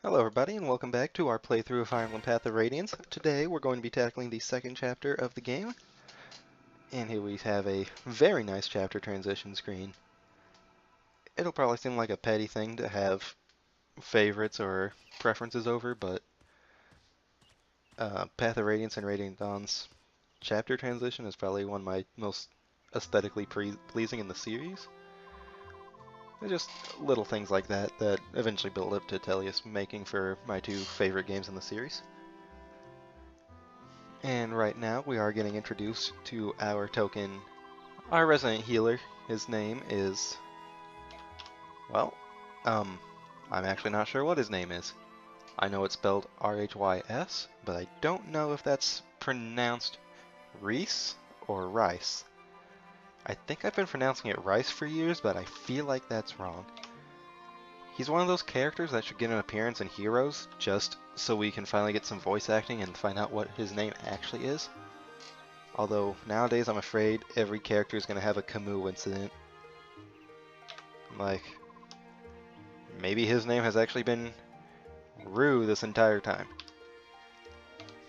Hello everybody and welcome back to our playthrough of Fire Emblem Path of Radiance. Today we're going to be tackling the second chapter of the game, and here we have a very nice chapter transition screen. It'll probably seem like a petty thing to have favorites or preferences over, but Path of Radiance and Radiant Dawn's chapter transition is probably one of my most aesthetically pleasing in the series. They're just little things like that that eventually build up to Tellius making for my two favorite games in the series. And right now we are getting introduced to our token, our resident healer. His name is, well, I'm actually not sure what his name is. I know it's spelled R-H-Y-S, but I don't know if that's pronounced Reese or Rice. I think I've been pronouncing it Rice for years, but I feel like that's wrong. He's one of those characters that should get an appearance in Heroes, just so we can finally get some voice acting and find out what his name actually is. Although, nowadays I'm afraid every character is going to have a Camus incident. Like, maybe his name has actually been Rue this entire time.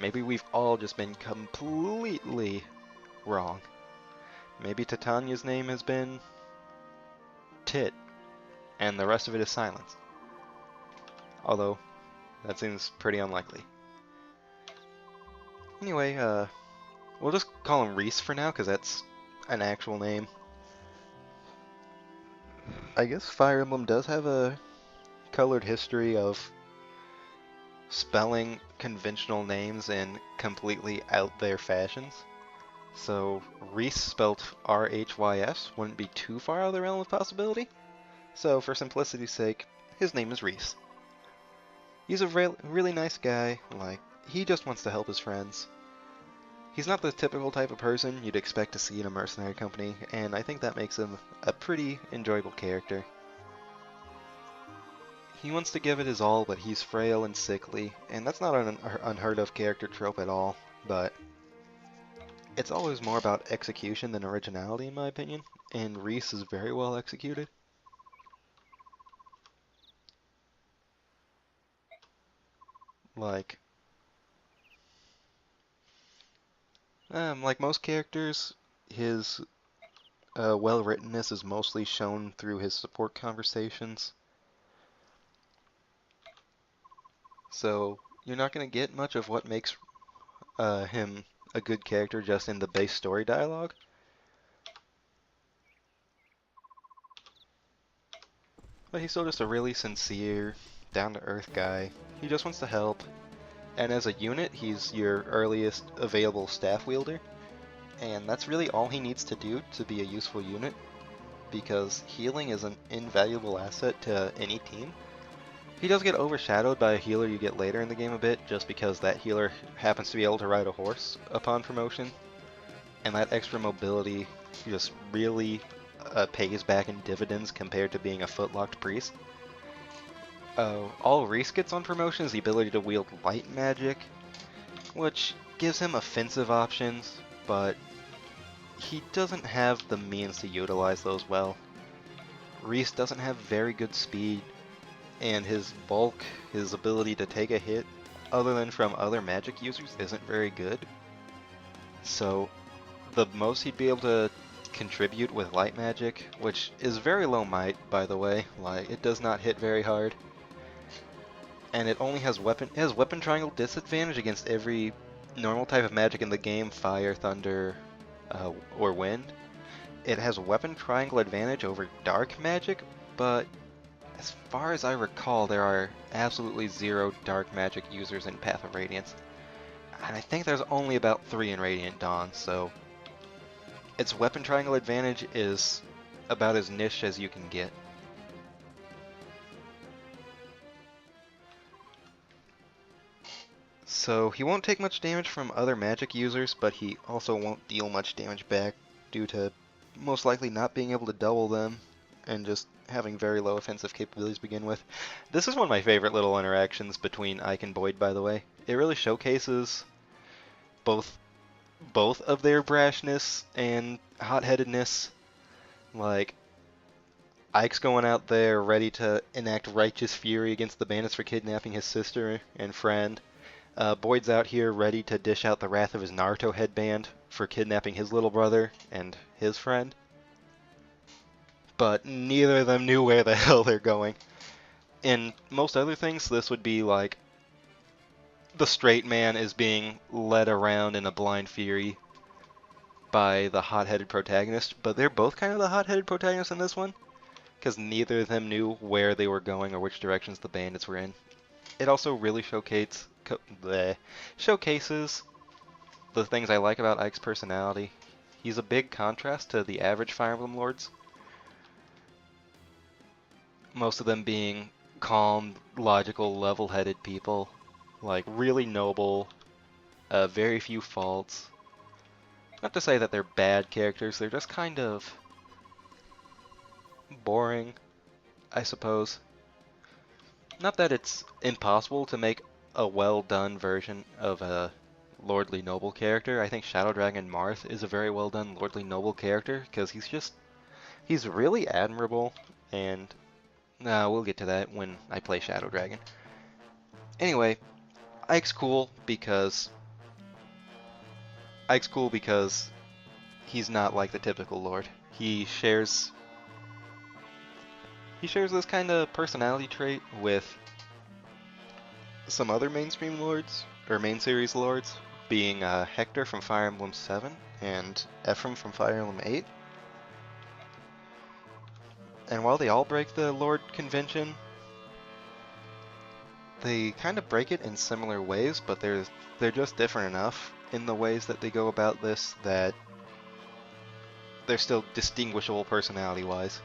Maybe we've all just been completely wrong. Maybe Titania's name has been Tit, and the rest of it is silence. Although, that seems pretty unlikely. Anyway, we'll just call him Reese for now, because that's an actual name. I guess Fire Emblem does have a colored history of spelling conventional names in completely out there fashions. So Reese spelled R-H-Y-S wouldn't be too far out of the realm of possibility. So for simplicity's sake, his name is Reese. He's a really nice guy, like, he just wants to help his friends. He's not the typical type of person you'd expect to see in a mercenary company, and I think that makes him a pretty enjoyable character. He wants to give it his all, but he's frail and sickly, and that's not an unheard of character trope at all, but it's always more about execution than originality in my opinion, and Reese is very well executed. Like, like most characters, his well-writtenness is mostly shown through his support conversations. So you're not going to get much of what makes him a good character just in the base story dialogue. But he's still just a really sincere, down-to-earth guy. He just wants to help. And as a unit, he's your earliest available staff wielder. And that's really all he needs to do to be a useful unit, because healing is an invaluable asset to any team. He does get overshadowed by a healer you get later in the game a bit, just because that healer happens to be able to ride a horse upon promotion, and that extra mobility just really pays back in dividends compared to being a footlocked priest. All Reese gets on promotion is the ability to wield light magic, which gives him offensive options, but he doesn't have the means to utilize those well. Reese doesn't have very good speed, and his bulk, his ability to take a hit, other than from other magic users, isn't very good. So the most he'd be able to contribute with light magic, which is very low might, by the way, like it does not hit very hard. And it only has weapon triangle disadvantage against every normal type of magic in the game, fire, thunder, or wind. It has weapon triangle advantage over dark magic, but as far as I recall, there are absolutely zero dark magic users in Path of Radiance. And I think there's only about 3 in Radiant Dawn, so its weapon triangle advantage is about as niche as you can get. So he won't take much damage from other magic users, but he also won't deal much damage back due to most likely not being able to double them and just having very low offensive capabilities to begin with. This is one of my favorite little interactions between Ike and Boyd, by the way. It really showcases both of their brashness and hot-headedness. Like, Ike's going out there ready to enact righteous fury against the bandits for kidnapping his sister and friend. Boyd's out here ready to dish out the wrath of his Naruto headband for kidnapping his little brother and his friend. But neither of them knew where the hell they're going. In most other things, this would be like the straight man is being led around in a blind fury by the hot-headed protagonist, but they're both kind of the hot-headed protagonist in this one, because neither of them knew where they were going or which directions the bandits were in. It also really showcases the things I like about Ike's personality. He's a big contrast to the average Fire Emblem Lords. Most of them being calm, logical, level-headed people. Like, really noble, very few faults. Not to say that they're bad characters, they're just kind of boring, I suppose. Not that it's impossible to make a well-done version of a lordly noble character. I think Shadow Dragon Marth is a very well-done lordly noble character, because he's really admirable, and we'll get to that when I play Shadow Dragon. Anyway, Ike's cool because he's not like the typical lord. He shares this kind of personality trait with some other mainstream lords, or main series lords, being Hector from Fire Emblem 7 and Ephraim from Fire Emblem 8. And while they all break the lord convention, they kind of break it in similar ways, but they're just different enough in the ways that they go about this that they're still distinguishable personality-wise.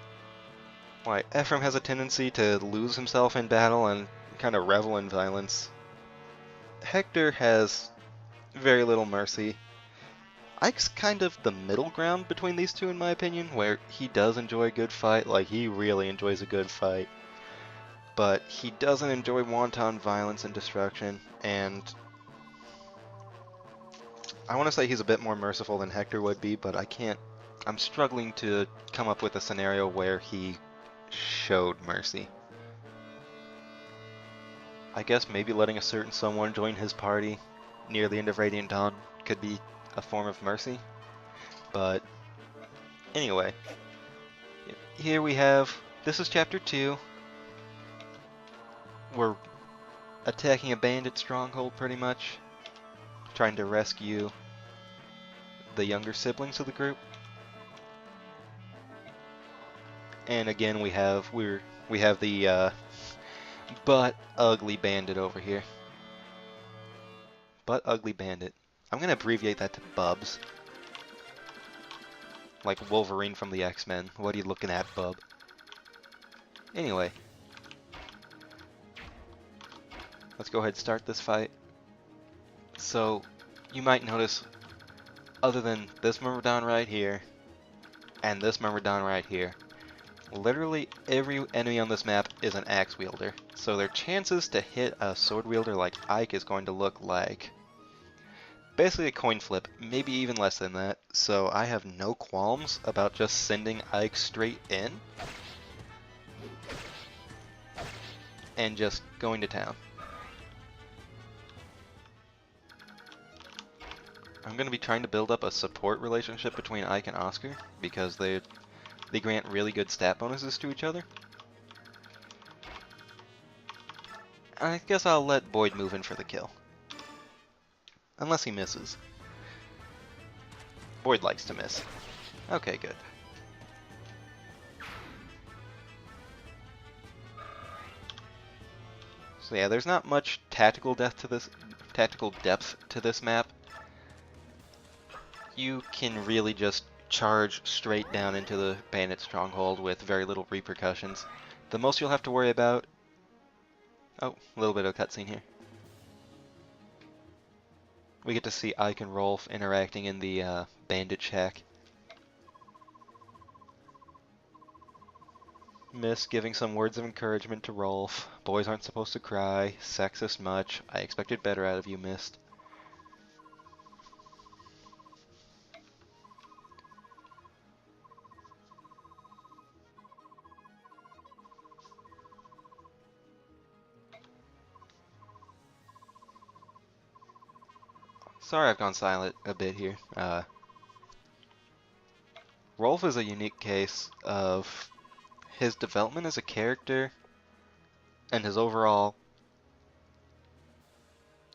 Why, Ephraim has a tendency to lose himself in battle and kind of revel in violence. Hector has very little mercy. Ike's kind of the middle ground between these two, in my opinion, where he does enjoy a good fight, like he really enjoys a good fight, but he doesn't enjoy wanton violence and destruction, and I want to say he's a bit more merciful than Hector would be, but I'm struggling to come up with a scenario where he showed mercy. I guess maybe letting a certain someone join his party near the end of Radiant Dawn could be a form of mercy. But anyway, here we have, this is chapter 2. We're attacking a bandit stronghold pretty much, trying to rescue the younger siblings of the group. And again, we have the butt ugly bandit over here. Butt ugly bandit. I'm gonna abbreviate that to Bubs. Like Wolverine from the X-Men. What are you looking at, bub? Anyway. Let's go ahead and start this fight. So, you might notice, other than this Myrmidon right here, and this Myrmidon right here, literally every enemy on this map is an axe wielder. So their chances to hit a sword wielder like Ike is going to look like basically a coin flip, maybe even less than that. So I have no qualms about just sending Ike straight in and just going to town. I'm going to be trying to build up a support relationship between Ike and Oscar because they grant really good stat bonuses to each other. I guess I'll let Boyd move in for the kill. Unless he misses. Boyd likes to miss. Okay, good. So yeah, there's not much tactical depth to this map. You can really just charge straight down into the bandit stronghold with very little repercussions. The most you'll have to worry about... Oh, a little bit of a cutscene here. We get to see Ike and Rolf interacting in the bandit shack. Miss giving some words of encouragement to Rolf. Boys aren't supposed to cry. Sexist much. I expected better out of you, Mist. sorry I've gone silent a bit here. Rolf is a unique case of his development as a character and his overall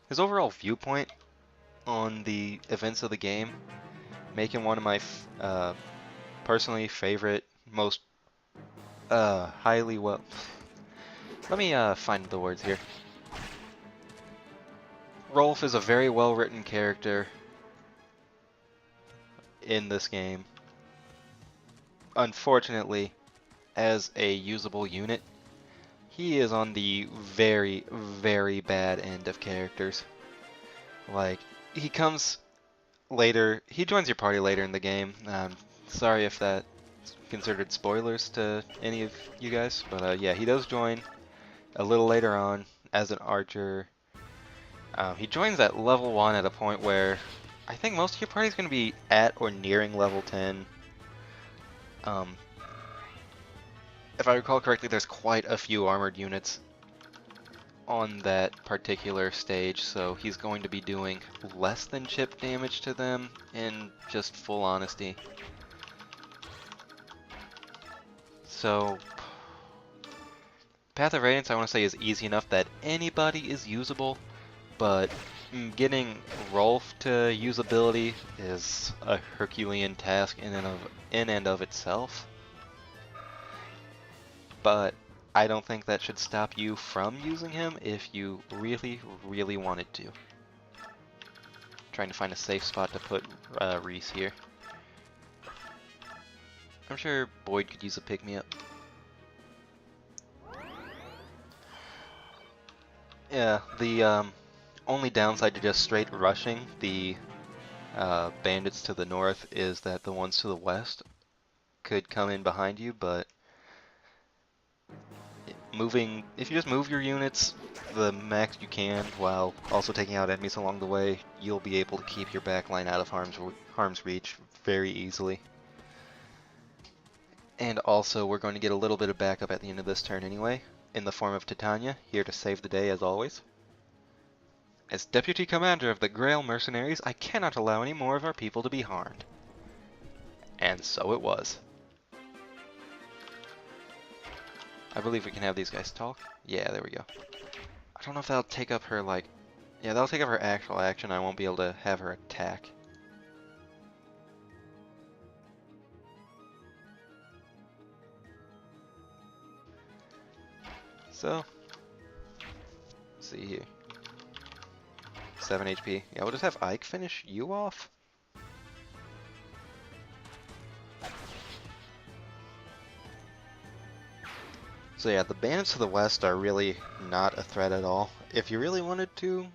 viewpoint on the events of the game make him one of my personally favorite, most highly well. Let me find the words here. Rolf is a very well written character in this game. Unfortunately, as a usable unit, he is on the very, very bad end of characters. Like, he comes later, he joins your party later in the game. Sorry if that's considered spoilers to any of you guys, but yeah, he does join a little later on as an archer. He joins at level 1 at a point where I think most of your party is going to be at or nearing level 10. If I recall correctly, there's quite a few armored units on that particular stage, so he's going to be doing less than chip damage to them in just full honesty. So, Path of Radiance I want to say is easy enough that anybody is usable, but getting Rolf to usability is a Herculean task in and of itself. But I don't think that should stop you from using him if you really, really wanted to. Trying to find a safe spot to put Reese here. I'm sure Boyd could use a pick-me-up. Yeah, the only downside to just straight rushing the bandits to the north is that the ones to the west could come in behind you, but if you just move your units the max you can while also taking out enemies along the way, you'll be able to keep your backline out of harm's reach very easily. And also, we're going to get a little bit of backup at the end of this turn anyway, in the form of Titania, here to save the day as always. As Deputy Commander of the Grail Mercenaries, I cannot allow any more of our people to be harmed. And so it was. I believe we can have these guys talk. Yeah, there we go. I don't know if that'll take up her, like... Yeah, that'll take up her actual action. I won't be able to have her attack. So... let's see here. 7 HP. Yeah, we'll just have Ike finish you off. So yeah, the bandits to the west are really not a threat at all. If you really wanted to,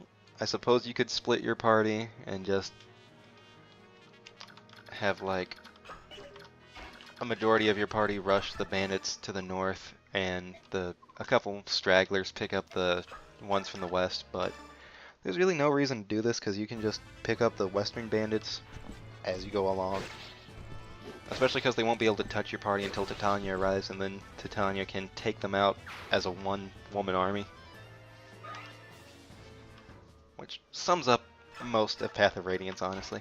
I suppose you could split your party and just have like a majority of your party rush the bandits to the north and a couple stragglers pick up the ones from the west, but there's really no reason to do this because you can just pick up the western bandits as you go along. Especially because they won't be able to touch your party until Titania arrives, and then Titania can take them out as a one-woman army. Which sums up most of Path of Radiance, honestly.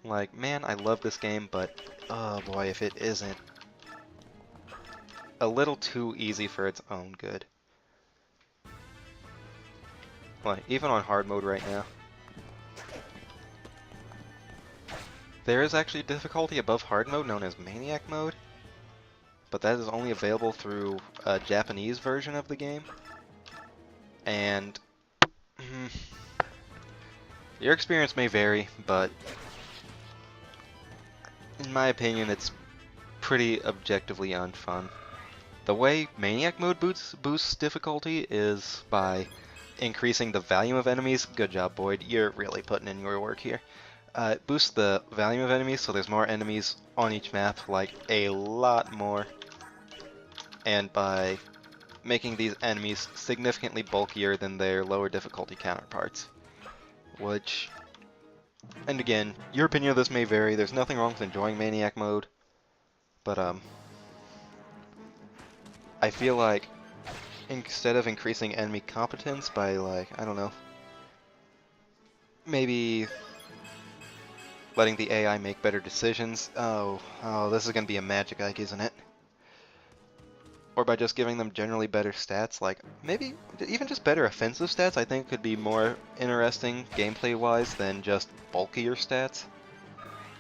Like, man, I love this game, but oh boy, if it isn't a little too easy for its own good. Like, even on hard mode right now. There is actually a difficulty above hard mode known as Maniac mode, but that is only available through a Japanese version of the game. And your experience may vary, but in my opinion, it's pretty objectively unfun. The way Maniac mode boosts difficulty is by increasing the volume of enemies. Good job, Boyd. You're really putting in your work here. It boosts the volume of enemies, so there's more enemies on each map, like a lot more. And by making these enemies significantly bulkier than their lower difficulty counterparts. Which, and again, your opinion of this may vary. There's nothing wrong with enjoying Maniac mode, but I feel like instead of increasing enemy competence by, like, I don't know, maybe letting the AI make better decisions. Oh, this is going to be a magic ike, isn't it? Or by just giving them generally better stats, like maybe even just better offensive stats, I think could be more interesting gameplay-wise than just bulkier stats.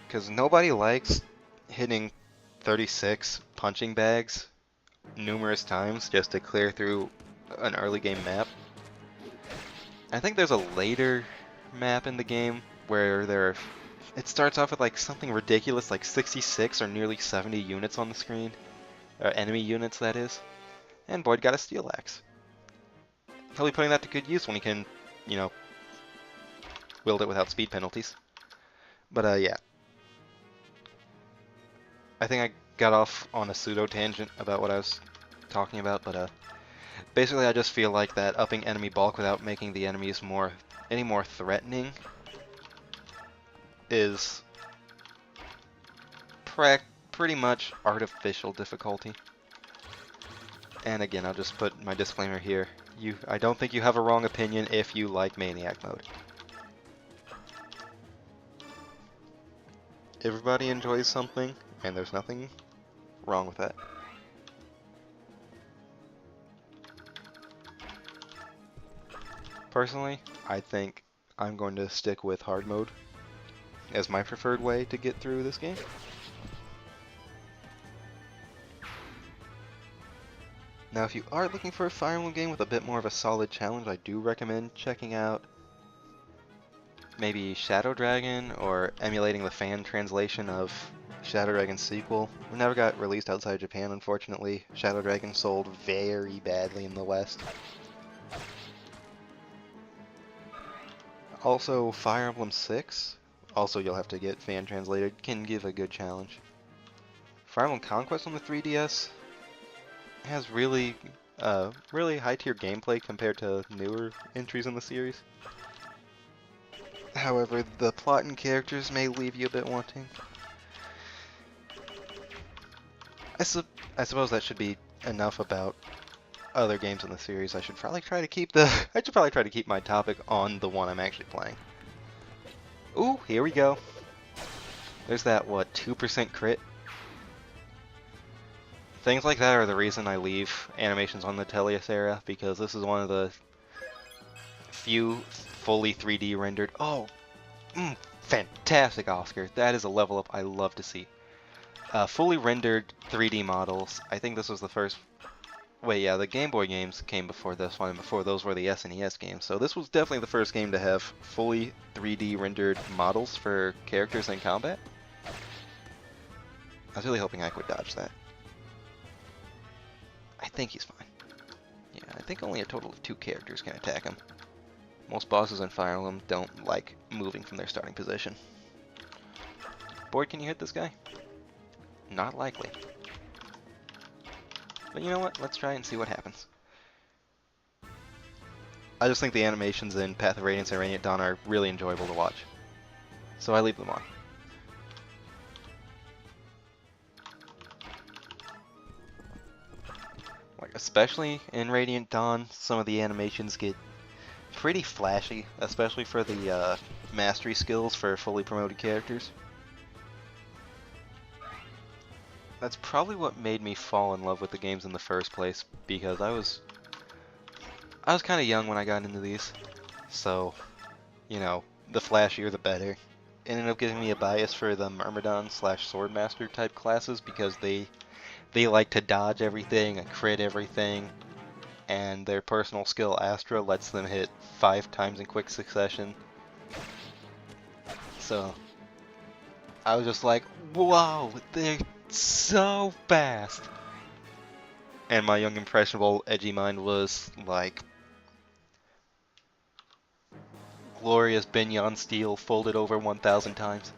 Because nobody likes hitting 36 punching bags numerous times just to clear through an early game map. I think there's a later map in the game where it starts off with like something ridiculous like 66 or nearly 70 units on the screen. Or enemy units, that is. And Boyd got a steel axe. He'll be putting that to good use when he can, you know, wield it without speed penalties. But yeah. I think I got off on a pseudo tangent about what I was talking about, but basically I just feel like that upping enemy bulk without making the enemies any more threatening is pretty much artificial difficulty. And again, I'll just put my disclaimer here. I don't think you have a wrong opinion if you like Maniac mode. Everybody enjoys something, and there's nothing wrong with that. Personally, I think I'm going to stick with hard mode as my preferred way to get through this game. Now, if you are looking for a Fire Emblem game with a bit more of a solid challenge, I do recommend checking out maybe Shadow Dragon or emulating the fan translation of Shadow Dragon's sequel. It never got released outside Japan, unfortunately. Shadow Dragon sold very badly in the West. Also, Fire Emblem 6, also you'll have to get fan translated, can give a good challenge. Fire Emblem Conquest on the 3DS has really high tier gameplay compared to newer entries in the series. However, the plot and characters may leave you a bit wanting. I suppose that should be enough about other games in the series. I should probably try to keep my topic on the one I'm actually playing. Ooh, here we go. There's that, what, 2% crit? Things like that are the reason I leave animations on the Teleus era, because this is one of the few fully 3D rendered. Oh, fantastic, Oscar. That is a level up I love to see. Fully rendered 3D models. I think this was the first. Wait, yeah, the Game Boy games came before this one, and before those were the SNES games. So this was definitely the first game to have fully 3D rendered models for characters in combat. I was really hoping I could dodge that. I think he's fine. Yeah, I think only a total of 2 characters can attack him. Most bosses in Fire Emblem don't like moving from their starting position. Boyd, can you hit this guy? Not likely. But you know what? Let's try and see what happens. I just think the animations in Path of Radiance and Radiant Dawn are really enjoyable to watch. So I leave them on. Like, especially in Radiant Dawn, some of the animations get pretty flashy, especially for the mastery skills for fully promoted characters. That's probably what made me fall in love with the games in the first place, because I was kind of young when I got into these, so, you know, the flashier the better. It ended up giving me a bias for the Myrmidon / Swordmaster type classes, because they like to dodge everything and crit everything, and their personal skill Astra lets them hit 5 times in quick succession. So I was just like, wow, they're so fast. And my young impressionable edgy mind was like, glorious Binyan steel folded over 1,000 times.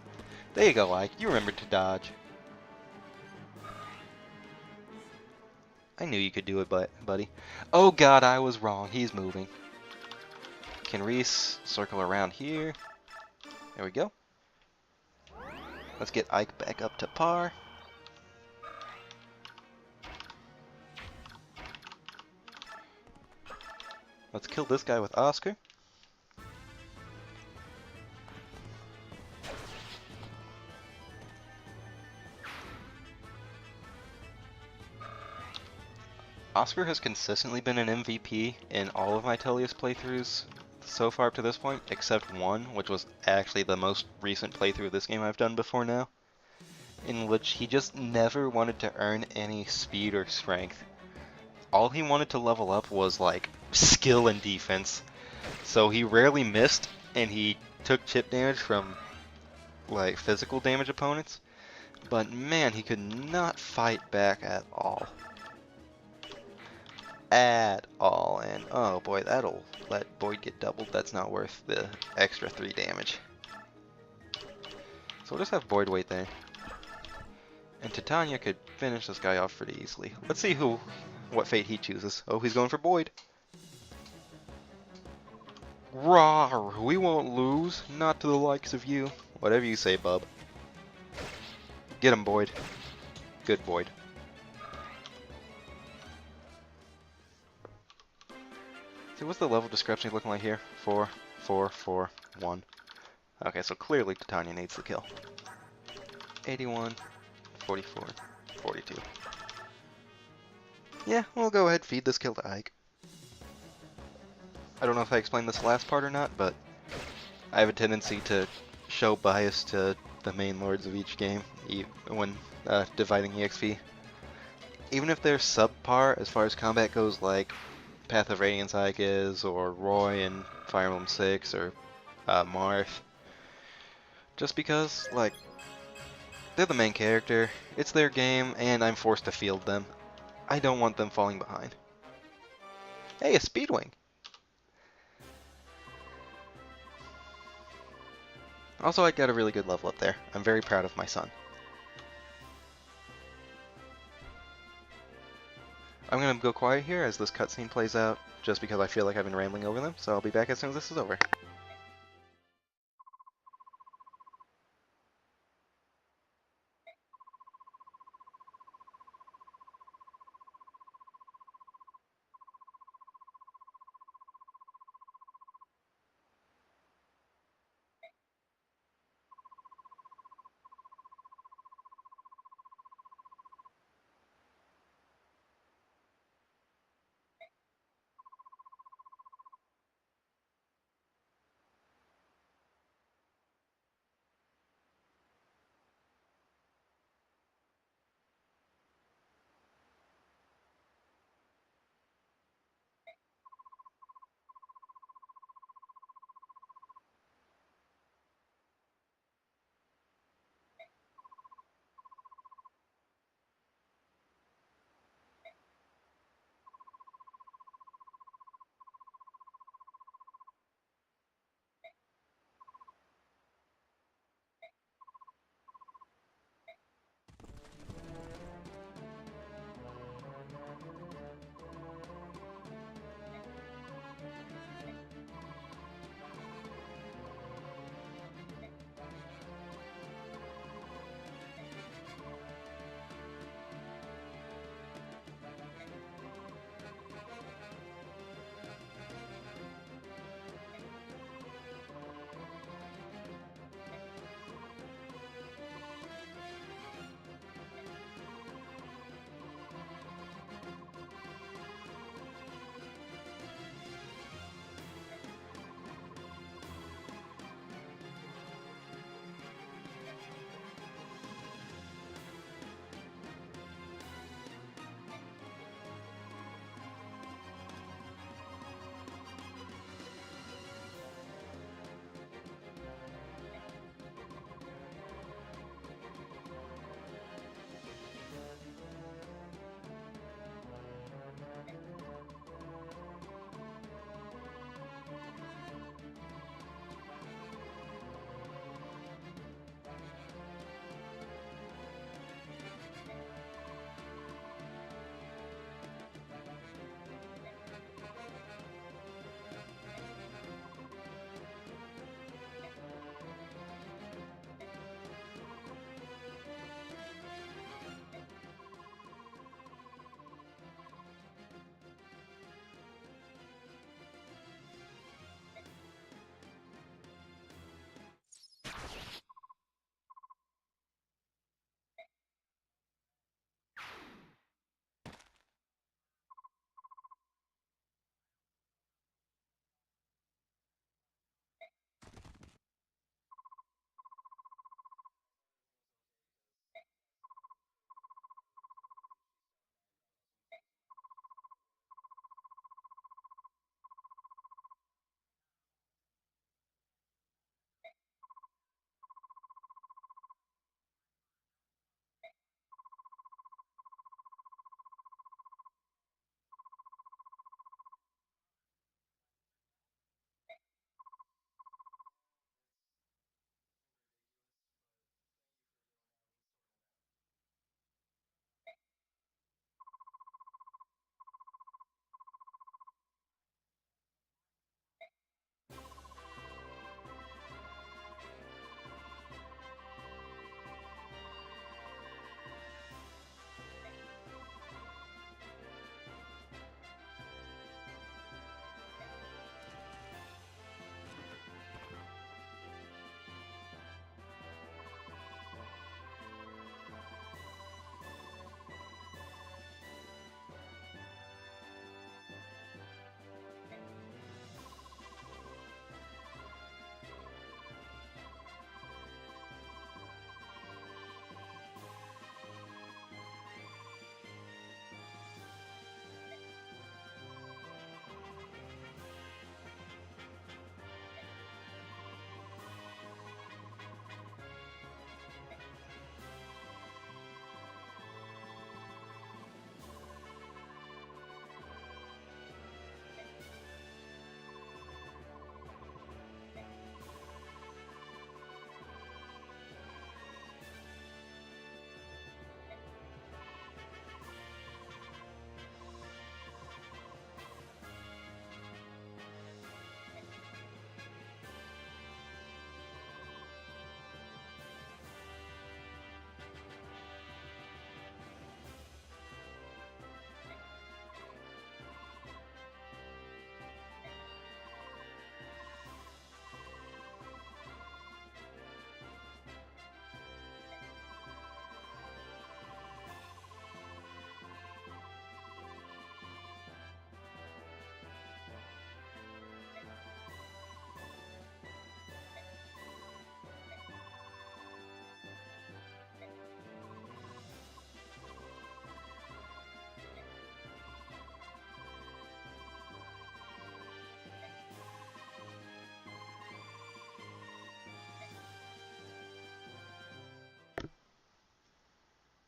There you go, Ike, you remembered to dodge. I knew you could do it, buddy. Oh god, I was wrong. He's moving. Can Reese circle around here? There we go. Let's get Ike back up to par. Let's kill this guy with Oscar. Oscar has consistently been an MVP in all of my Tellius playthroughs so far up to this point, except one, which was actually the most recent playthrough of this game I've done before now, in which he just never wanted to earn any speed or strength. All he wanted to level up was like skill and defense. So he rarely missed, and he took chip damage from like physical damage opponents, but man, he could not fight back at all. At all, and oh boy, that'll let Boyd get doubled. That's not worth the extra 3 damage. So we'll just have Boyd wait there. And Titania could finish this guy off pretty easily. Let's see what fate he chooses. Oh, he's going for Boyd. Rawr, we won't lose. Not to the likes of you. Whatever you say, bub. Get him, Boyd. Good Boyd. So what's the level discrepancy looking like here? 4, 4, 4, 1. Okay, so clearly Titania needs the kill. 81, 44, 42. Yeah, we'll go ahead and feed this kill to Ike. I don't know if I explained this last part or not, but I have a tendency to show bias to the main lords of each game when dividing EXP. Even if they're subpar as far as combat goes, like Path of Radiance Ike is, or Roy in Fire Emblem 6, or Marth. Just because, like, they're the main character, it's their game, and I'm forced to field them. I don't want them falling behind. Hey, a Speedwing! Also, I got a really good level up there. I'm very proud of my son. I'm gonna go quiet here as this cutscene plays out, just because I feel like I've been rambling over them, so I'll be back as soon as this is over.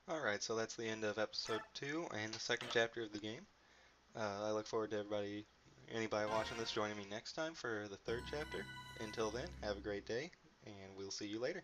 Alright, so that's the end of episode 2 and the second chapter of the game. I look forward to anybody watching this joining me next time for the third chapter. Until then, have a great day, and we'll see you later.